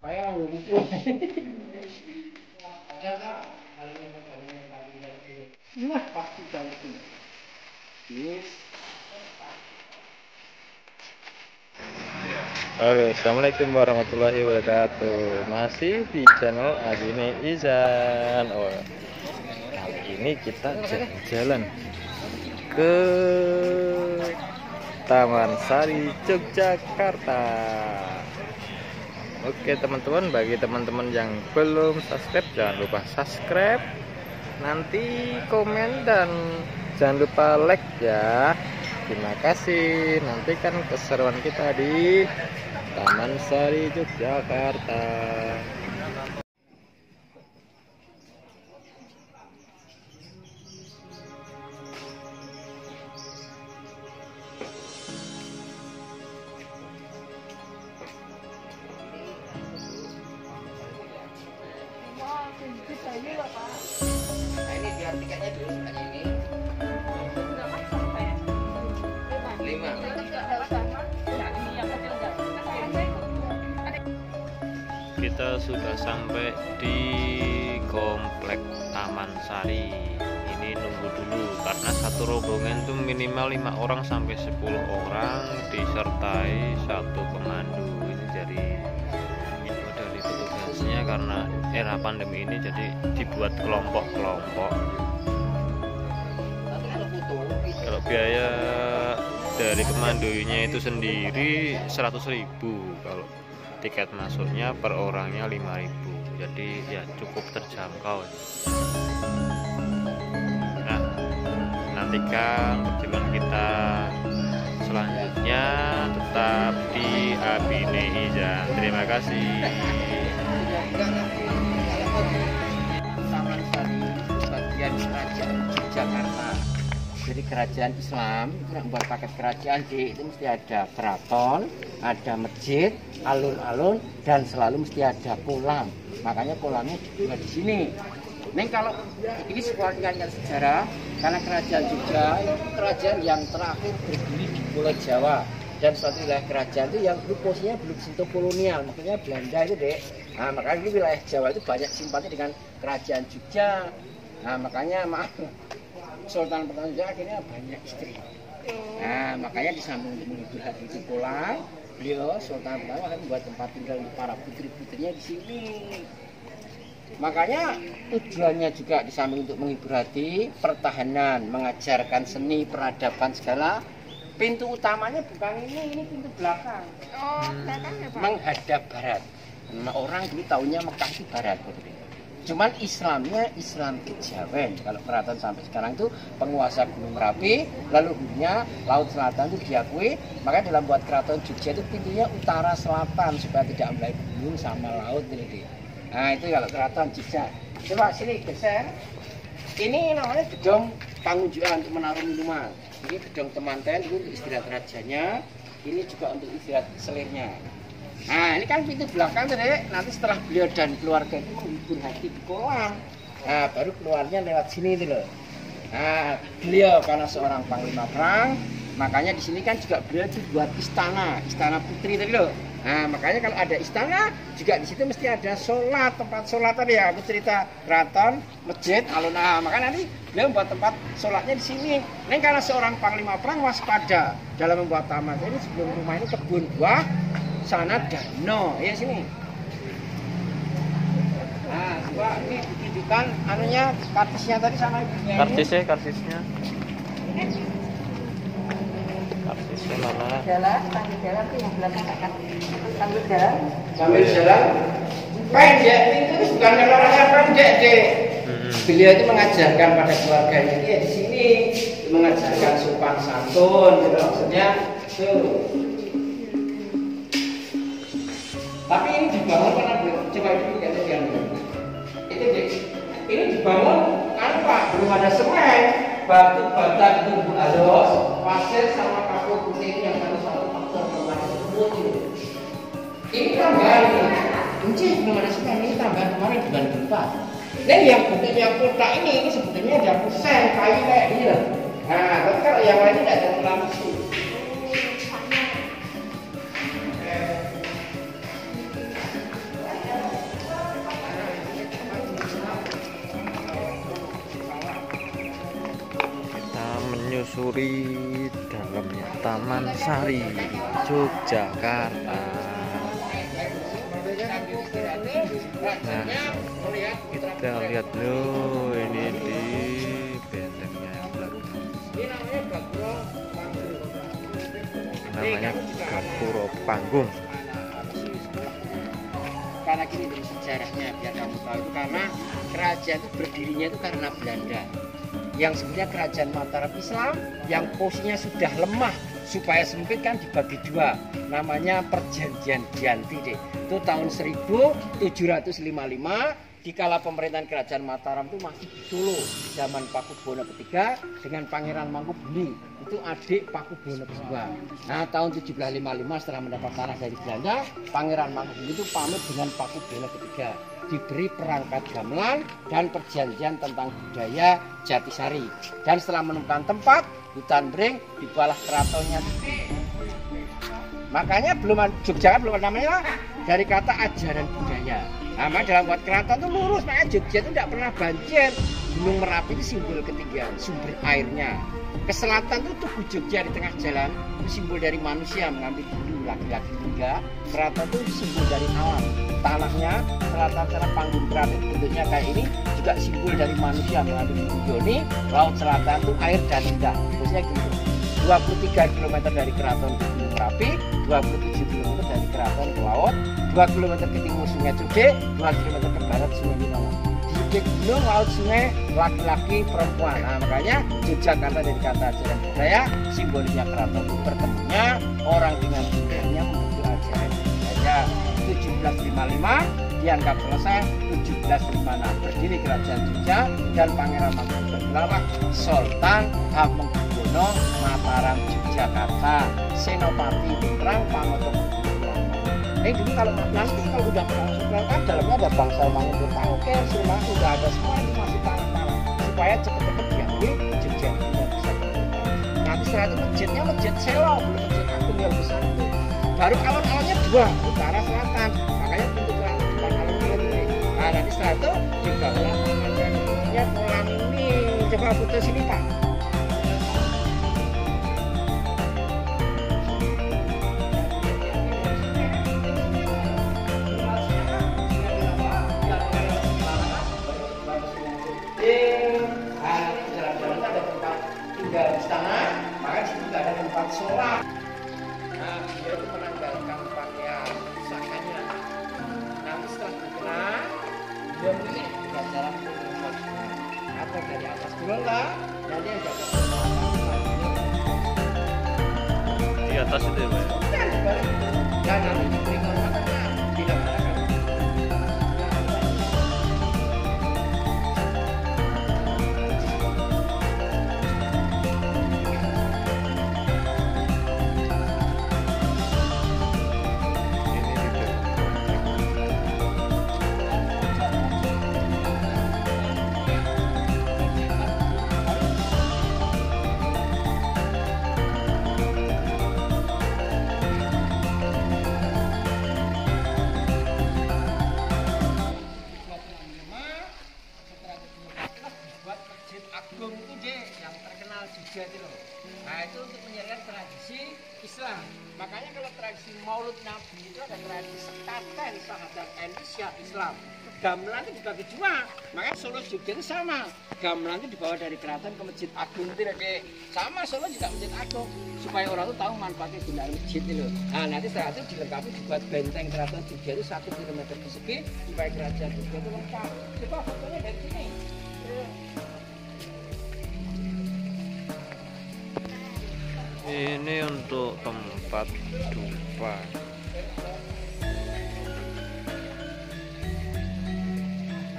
Pasti banyak ini. Oke, assalamualaikum warahmatullahi wabarakatuh. Masih di channel Agini Izan. Oh, kali ini kita jalan-jalan ke Taman Sari, Yogyakarta. Oke teman-teman, bagi teman-teman yang belum subscribe, jangan lupa subscribe. Nanti komen dan jangan lupa like ya. Terima kasih. Nantikan keseruan kita di Taman Sari, Yogyakarta. Nah ini biar tiketnya dulu hanya ini 5. Kita sudah sampai di komplek Taman Sari. Ini nunggu dulu karena satu rombongan itu minimal 5 orang sampai 10 orang disertai satu pemandu. Ini dari dari petugasnya, karena era pandemi ini jadi dibuat kelompok-kelompok. Kalau biaya dari pemandunya itu sendiri 100.000, kalau tiket masuknya per orangnya 5.000, jadi ya cukup terjangkau. Nah, nantikan perjalanan kita selanjutnya tetap di Agini Izan. Terima kasih. Taman Sari itu bagian kerajaan Yogyakarta. Jadi kerajaan Islam itu membuat paket kerajaan itu mesti ada keraton, ada masjid, alun-alun, dan selalu mesti ada kolam. Makanya kolamnya juga di sini. Nih kalau ini sebuah tingkatan sejarah, karena kerajaan Jogja itu kerajaan yang terakhir berdiri di Pulau Jawa, dan suatu wilayah kerajaan itu yang posisinya belum sentuh kolonial, maksudnya Belanda itu dek. Nah makanya ini wilayah Jawa itu banyak simpati dengan kerajaan Jogja. Nah makanya maaf, Sultan pertama Jogja akhirnya banyak istri. Nah makanya di samping untuk menghibur hati itu pulang, beliau Sultan pertama akan membuat tempat tinggal untuk para putri-putrinya di sini. Makanya tujuannya juga di samping untuk menghibur hati, pertahanan, mengajarkan seni, peradaban segala. Pintu utamanya bukan ini pintu belakang. Oh, belakang ya Pak? Menghadap barat. Nah, orang dulu tahunya Mekah itu barat. Cuman Islamnya Islam Kejawen. Kalau keraton sampai sekarang itu penguasa Gunung Merapi, lalu hulunya Laut Selatan itu diakui. Maka dalam buat keraton Jogja itu pintunya utara selatan supaya tidak mulai gunung sama laut ini. Nah itu kalau keraton Jogja. Coba sini geser. Ini namanya gedung pengunjukan untuk menaruh minuman. Ini gedung temanten itu untuk istirahat rajanya. Ini juga untuk istirahat selirnya. Nah ini kan pintu belakang tuh dek. Nanti setelah beliau dan keluarga itu menghibur hati di kolam, nah baru keluarnya lewat sini itu loh. Nah beliau karena seorang panglima perang, makanya di sini kan juga beliau dibuat istana putri tadi loh. Nah makanya kalau ada istana juga di situ mesti ada sholat, tempat sholat tadi ya. Aku cerita keraton, masjid, alun. Nah maka nanti beliau membuat tempat sholatnya di sini. Ini karena seorang panglima perang waspada dalam membuat taman. Jadi sebelum rumah ini kebun buah, sana danau ya sini. Nah coba ini ditunjukkan anunya kartisnya tadi sama ibunya. Kartisnya mana? Jalan, sambil jalan tuh yang belakang akan sambil jalan. Sambil jalan pendek, itu bukan kalau orangnya pendek deh. Beliau itu mengajarkan pada keluarganya dia di sini, mengajarkan sopan santun, gitu maksudnya tuh. Tapi ini dibangun karena coba itu lihat itu deh. Ini dibangun kan Pak, belum ada semen, batu bata itu halus, pasir sama kapur putih yang satu-satu faktor belum ada semut itu. Ini tambahan ini, belum ada semen, ini tambahan kemarin bulan gempa. Nah yang bentuknya kotak ini sebetulnya ada kusen kayu kayak gini loh. Nah tapi kalau yang lain tidak ada lampu. menyusuri dalamnya Taman Sari, Yogyakarta. Nah, kita lihat loh, ini di bentengnya yang belakang. Namanya Gapura Panggung. Karena gini dari sejarahnya biar kamu tahu, itu karena kerajaan itu berdirinya itu karena Belanda. Yang sebenarnya kerajaan Mataram Islam yang posisinya sudah lemah, supaya sempit kan dibagi dua, namanya Perjanjian Giyanti deh. Itu tahun 1755 dikala pemerintahan kerajaan Mataram itu masih di Solo zaman Pakubuwono III dengan Pangeran Mangkubumi, itu adik Pakubuwono II. Nah tahun 1755 setelah mendapat tanah dari Belanda, Pangeran Mangkubumi itu pamit dengan Pakubuwono III, diberi perangkat gamelan dan perjanjian tentang budaya Jatisari. Dan setelah menemukan tempat hutan Bring, dibalah keratonnya. Makanya Jogja belum namanya dari kata ajaran budaya. Nah, dalam buat keraton itu lurus, makanya Jogja itu tidak pernah banjir. Gunung Merapi itu simbol ketinggian, sumber airnya. Ke selatan itu Tugu Jogja di tengah jalan, itu simbol dari manusia mengambil dulu laki-laki tiga. Keraton itu simbol dari alam. Tanahnya selatan sana Panggung Keraton bentuknya kayak ini juga simbol dari manusia mengambil dulu Joni. Laut selatan itu air dan indah, terusnya gitu. 23 km dari keraton ke Gunung Merapi, 27 km dari keraton ke laut, 2 km ke timur Sungai Cude, 2 km ke barat Sungai Minang. Di gunung, laut, sungai, laki-laki, perempuan. Nah, makanya Yogyakarta dari kata ajaran budaya, simbolnya keraton itu bertemunya orang dengan budayanya membentuk ajaran budaya. 1755 dianggap selesai, 1756 berdiri kerajaan Jogja dan Pangeran Mangkubumi bergelar Sultan Hamengkubuwono Mataram Yogyakarta, Senopati Pintrang Pangotong. Jadi kalau nanti kalau udah berlangsung kan dalamnya ada bangsa Mangku Tangke, semua udah ada semua, itu masih tanah-tanah supaya cepet-cepet diambil Jogja tidak bisa berubah. Nanti setelah itu masjidnya masjid Selo, belum masjid Agung yang besar itu. Baru alun-alunnya dua, utara selatan, makanya pintu ke alun-alun ini. Nah nanti setelah itu juga ada namanya kolam ini. Coba foto sini Pak. Tinggal di sana, maka di situ ada tempat sholat. Nah, dia itu menanggalkan pakaian pusakanya. Nanti setelah berkenaan, dia milih jalan turun atau dari atas turun lah. Jadi yang jaga Di atas itu ya, Pak? Dan nanti diberi kehormatannya tidak mengatakan. Agung itu deh yang terkenal juga itu loh. Nah itu untuk menjalankan tradisi Islam. Makanya kalau tradisi Maulud Nabi itu ada tradisi sekaten sahadat Indonesia Islam. Gamelan itu dibagi dua. Makanya Solo Jogja itu sama. Gamelan itu dibawa dari keraton ke Masjid Agung itu deh. Sama Solo juga Masjid Agung. Supaya orang itu tahu manfaatnya gunaan masjid itu. Nah nanti setelah itu dilengkapi dibuat benteng keraton Jogja itu 1 km persegi supaya kerajaan Jogja itu lengkap. Coba fotonya dari sini. Ini untuk tempat dupa.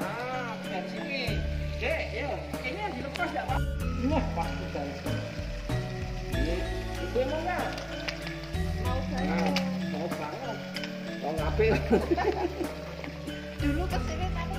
Nah, dari sini. Dek, yuk. Ini yang dilepas enggak, Pak? Wah, pasti dari sini. Ini, ibu mau enggak? Mau banget. Mau banget. Mau ngapain? Dulu kesini tapi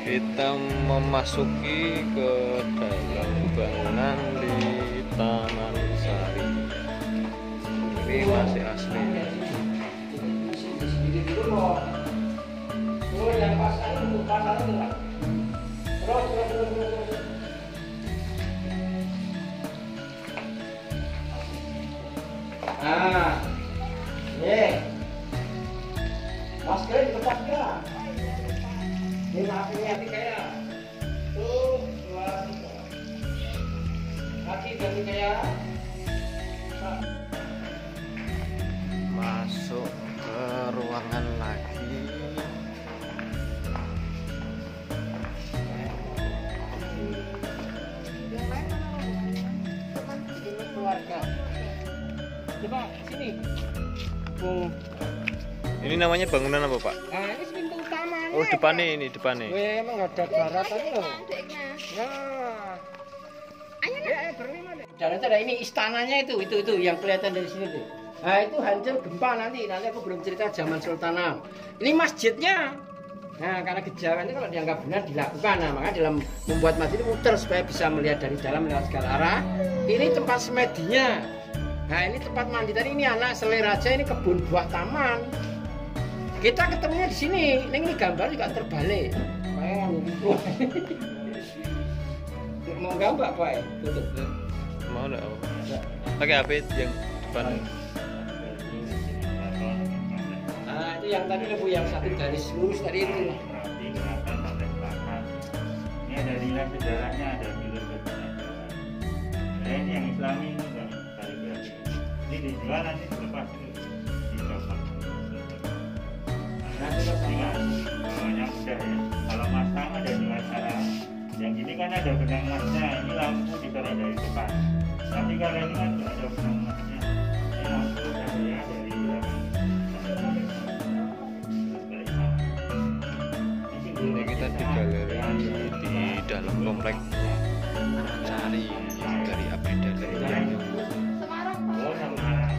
Kita memasuki ke dalam bangunan di Taman Sari. Ini masih asli. Nah, masker di tempat enggak? Ini hati kayak tuh, 2, 3. Hati ganti kayak Masuk ke ruangan lagi. keluarga. Coba sini. Ini namanya bangunan apa, Pak? Nah, ini pintu utamanya. Oh, depannya ini, depannya. Weh, menghadap barat tadi loh. Ya. Ayo, berlima deh. Dan itu ada ini istananya itu yang kelihatan dari sini tuh. Nah, itu hancur gempa nanti aku belum cerita zaman Sultan. Ini masjidnya. Nah, karena kejauhan itu kalau dianggap benar dilakukan. Nah, makanya dalam membuat masjid itu muter supaya bisa melihat dari dalam lewat segala arah. Ini tempat semedinya. Nah, ini tempat mandi tadi, ini anak Seleraja, ini kebun buah taman. Kita ketemunya di sini. Ini gambar juga terbalik. Mau gambar apa ya? Tutup. Mau enggak? Pakai HP yang depan. Nah, itu yang tadi Bu, yang satu garis lurus tadi itu. Ini ada nilai sejarahnya, ada nilai sejarahnya. Nah, ini yang Islami ini kan kaligrafi. Ini dijual nanti lepas itu dicopot. Nah, itu ingat yang mudah ya. Kalau masang ada dua cara. Yang ini kan ada benang emasnya, ini lampu ditaruh dari depan. Tapi kalau ini kan tidak ada benang emasnya. Ini lampu cahaya dari belakang. Ini kita di galeri di dalam komplek Taman Sari dari Abdi Dalam. Oh, sama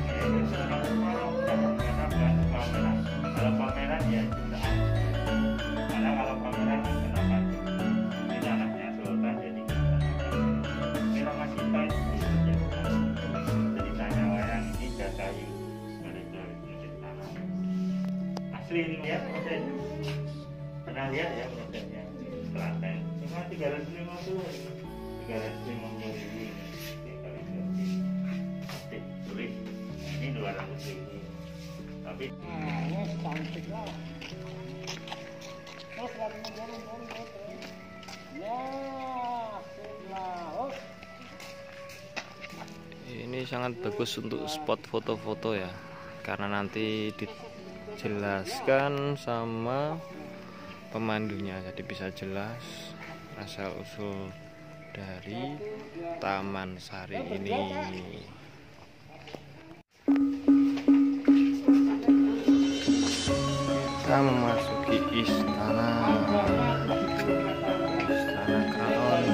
kalau pameran ya juga. Karena kalau pameran kenapa? Ini anaknya Sultan jadi kita masih tahu jadi tanya wayang ini kayu mereka bikin tanah asli ini ya proses. Pernah lihat ya prosesnya Klaten cuma 350 ribu ini kali tulis ini 200 ribu tapi Nah, cantik lah. Ini sangat bagus untuk spot foto-foto ya, karena nanti dijelaskan sama pemandunya, jadi bisa jelas asal usul dari Taman Sari ini. Kita memasuki istana Keraton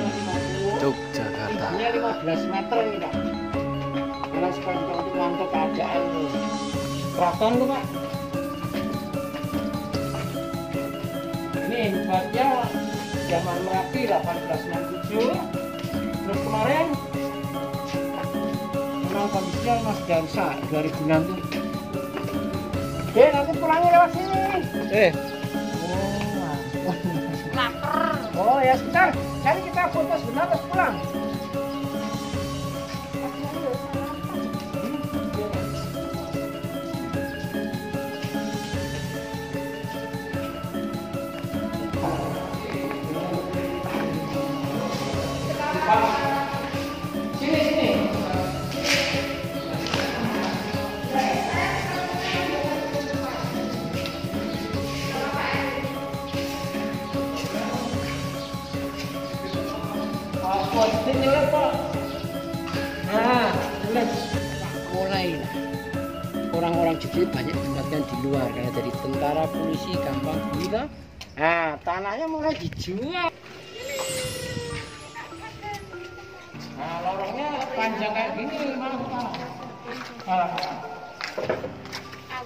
Yogyakarta. Ini 15 meter ini, Pak. Karena sekarang untuk mantau keadaan keraton tuh, Pak. Ini buatnya zaman Merapi 1867. Terus kemarin memang kondisinya masih rusak 2006 tuh. Nanti pulangnya lewat sini. Oh ya sebentar, cari kita foto sebentar terus pulang. Sini. Nah, mulai orang-orang Jogja banyak ditempatkan di luar karena dari tentara polisi gampang gila. Nah, tanahnya mulai dijual. Nah, lorongnya panjang kayak gini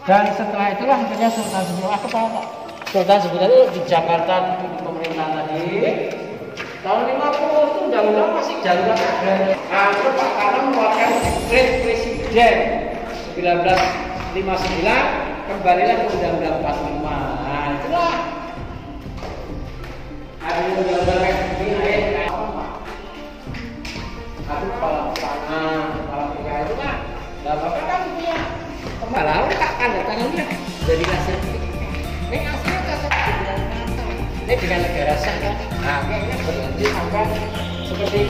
dan setelah itulah akhirnya Sultan Sinuwun aku tahu Pak. Sultan sebenarnya di Jakarta di pemerintahan tadi tahun 50 itu undang-undang masih darurat ada. Nah, terus Pak Karno mengeluarkan dekret presiden 1959 kembalilah ke Undang-Undang 45. Nah, itulah ada undang-undang ini apa? Aku kepala PK itu kan, nggak apa-apa kan punya kepala, tak tanda tangannya jadi hasil. Ini aslinya kata ini dengan negara sah kan, nah kayaknya berlanjut sampai seperti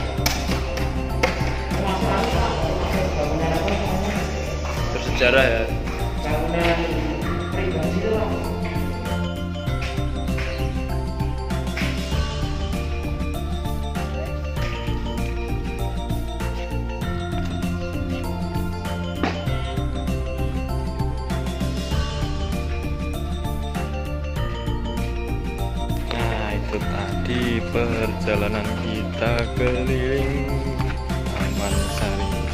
masalah bangunan apa namanya? Bersejarah ya. Bangunan pribadi itu lah. Itu tadi perjalanan kita keliling Taman Sari.